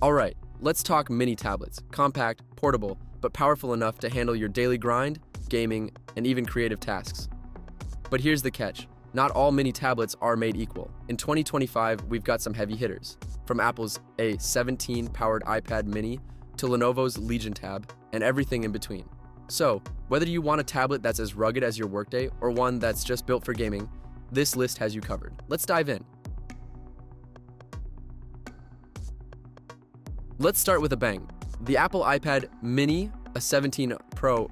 Alright, let's talk mini tablets. Compact, portable, but powerful enough to handle your daily grind, gaming, and even creative tasks. But here's the catch. Not all mini tablets are made equal. In 2025, we've got some heavy hitters, from Apple's A17-powered iPad mini to Lenovo's Legion Tab, and everything in between. So, whether you want a tablet that's as rugged as your workday or one that's just built for gaming, this list has you covered. Let's dive in. Let's start with a bang. The Apple iPad mini, a 17 Pro,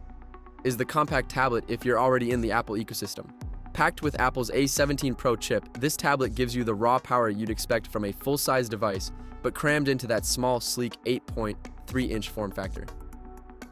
is the compact tablet if you're already in the Apple ecosystem. Packed with Apple's A17 Pro chip, this tablet gives you the raw power you'd expect from a full-size device, but crammed into that small, sleek 8.3-inch form factor.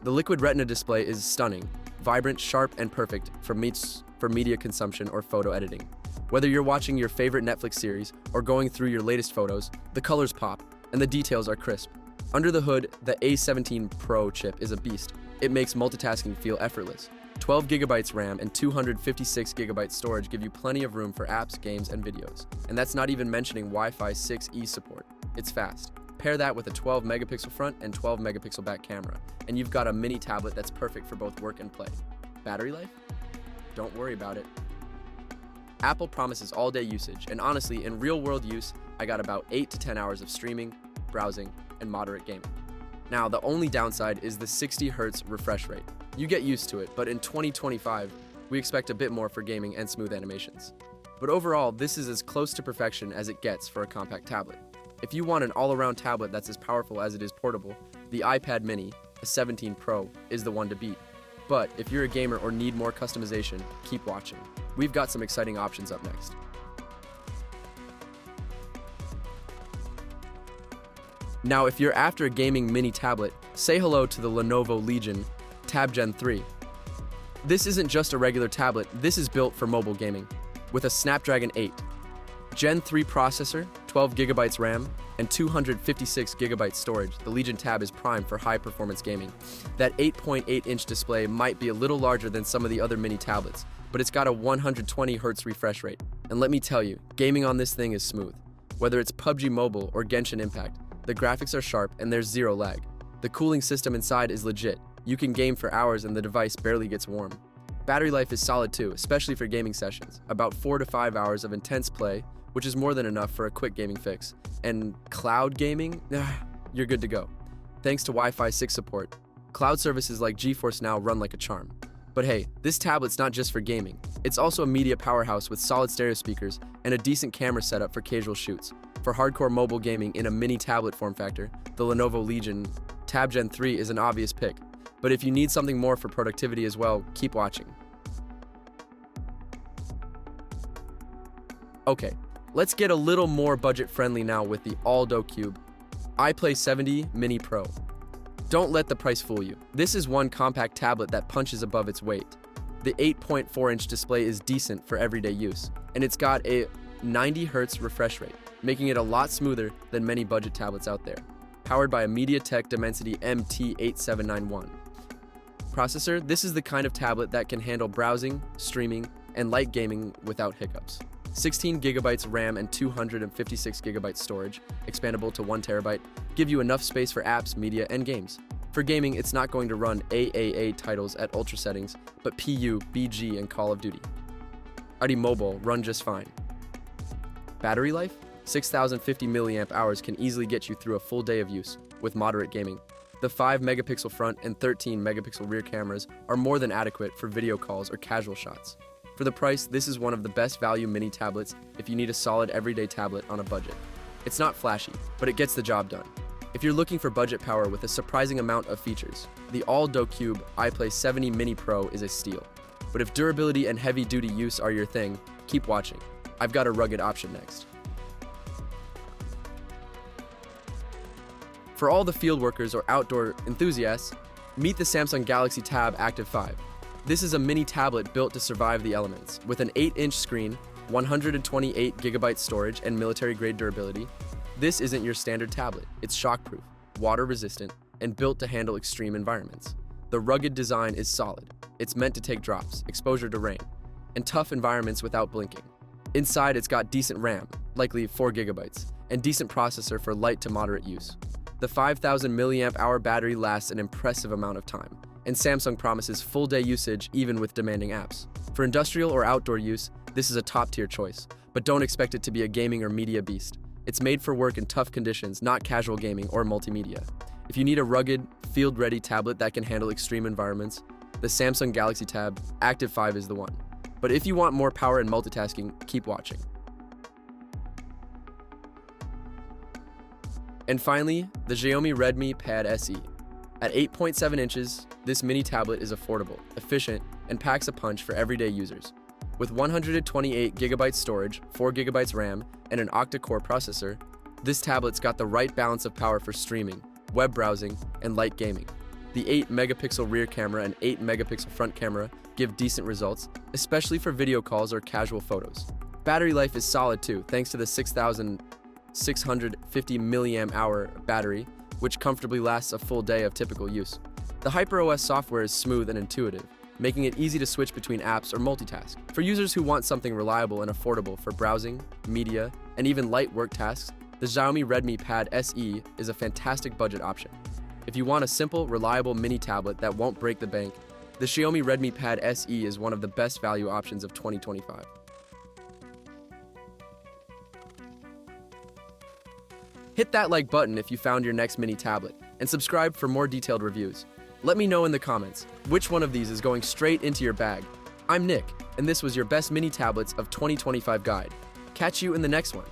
The Liquid Retina display is stunning, vibrant, sharp, and perfect for media consumption or photo editing. Whether you're watching your favorite Netflix series or going through your latest photos, the colors pop, and the details are crisp. Under the hood, the A17 Pro chip is a beast. It makes multitasking feel effortless. 12 GB RAM and 256 GB storage give you plenty of room for apps, games, and videos. And that's not even mentioning Wi-Fi 6E support. It's fast. Pair that with a 12 megapixel front and 12 megapixel back camera, and you've got a mini tablet that's perfect for both work and play. Battery life? Don't worry about it. Apple promises all-day usage, and honestly, in real-world use, I got about 8 to 10 hours of streaming, browsing, and moderate gaming. Now, the only downside is the 60 Hz refresh rate. You get used to it, but in 2025, we expect a bit more for gaming and smooth animations. But overall, this is as close to perfection as it gets for a compact tablet. If you want an all-around tablet that's as powerful as it is portable, the iPad mini, a 17 Pro, is the one to beat. But if you're a gamer or need more customization, keep watching. We've got some exciting options up next. Now, if you're after a gaming mini tablet, say hello to the Lenovo Legion Tab Gen 3. This isn't just a regular tablet, this is built for mobile gaming. With a Snapdragon 8 Gen 3 processor, 12 GB RAM, and 256 GB storage, the Legion Tab is primed for high-performance gaming. That 8.8-inch display might be a little larger than some of the other mini tablets, but it's got a 120 Hz refresh rate. And let me tell you, gaming on this thing is smooth. Whether it's PUBG Mobile or Genshin Impact, the graphics are sharp and there's zero lag. The cooling system inside is legit. You can game for hours and the device barely gets warm. Battery life is solid too, especially for gaming sessions. About 4 to 5 hours of intense play, which is more than enough for a quick gaming fix. And cloud gaming? You're good to go. Thanks to Wi-Fi 6 support, cloud services like GeForce Now run like a charm. But hey, this tablet's not just for gaming. It's also a media powerhouse with solid stereo speakers and a decent camera setup for casual shoots. For hardcore mobile gaming in a mini tablet form factor, the Lenovo Legion Tab Gen 3 is an obvious pick. But if you need something more for productivity as well, keep watching. Okay, let's get a little more budget-friendly now with the ALLDOCUBE iPlay 70 Mini Pro. Don't let the price fool you. This is one compact tablet that punches above its weight. The 8.4-inch display is decent for everyday use, and it's got a 90 Hz refresh rate, making it a lot smoother than many budget tablets out there. Powered by a MediaTek Dimensity MT8791. Processor, this is the kind of tablet that can handle browsing, streaming, and light gaming without hiccups. 16 GB RAM and 256 GB storage, expandable to 1 TB, give you enough space for apps, media, and games. For gaming, it's not going to run AAA titles at ultra settings, but PU, BG, and Call of Duty. RD Mobile run just fine. Battery life? 6,050 mAh can easily get you through a full day of use, with moderate gaming. The 5 megapixel front and 13 megapixel rear cameras are more than adequate for video calls or casual shots. For the price, this is one of the best value mini tablets if you need a solid everyday tablet on a budget. It's not flashy, but it gets the job done. If you're looking for budget power with a surprising amount of features, the ALLDOCUBE iPlay 70 Mini Pro is a steal. But if durability and heavy-duty use are your thing, keep watching. I've got a rugged option next. For all the field workers or outdoor enthusiasts, meet the Samsung Galaxy Tab Active 5. This is a mini tablet built to survive the elements. With an 8-inch screen, 128 GB storage, and military-grade durability, this isn't your standard tablet. It's shockproof, water-resistant, and built to handle extreme environments. The rugged design is solid. It's meant to take drops, exposure to rain, and tough environments without blinking. Inside, it's got decent RAM, likely 4 GB, and decent processor for light to moderate use. The 5,000 milliamp hour battery lasts an impressive amount of time, and Samsung promises full-day usage even with demanding apps. For industrial or outdoor use, this is a top-tier choice, but don't expect it to be a gaming or media beast. It's made for work in tough conditions, not casual gaming or multimedia. If you need a rugged, field-ready tablet that can handle extreme environments, the Samsung Galaxy Tab Active 5 is the one. But if you want more power and multitasking, keep watching. And finally, the Xiaomi Redmi Pad Se. At 8.7 inches, this mini tablet is affordable, efficient, and packs a punch for everyday users. With 128GB storage, 4GB RAM, and an octa-core processor, this tablet's got the right balance of power for streaming, web browsing, and light gaming. The 8-megapixel rear camera and 8-megapixel front camera give decent results, especially for video calls or casual photos. Battery life is solid too, thanks to the 6,650 mAh battery, which comfortably lasts a full day of typical use. The HyperOS software is smooth and intuitive, making it easy to switch between apps or multitask. For users who want something reliable and affordable for browsing, media, and even light work tasks, the Xiaomi Redmi Pad Se is a fantastic budget option. If you want a simple, reliable mini tablet that won't break the bank, the Xiaomi Redmi Pad Se is one of the best value options of 2025. Hit that like button if you found your next mini tablet, and subscribe for more detailed reviews. Let me know in the comments which one of these is going straight into your bag. I'm Nick, and this was your best mini tablets of 2025 guide. Catch you in the next one.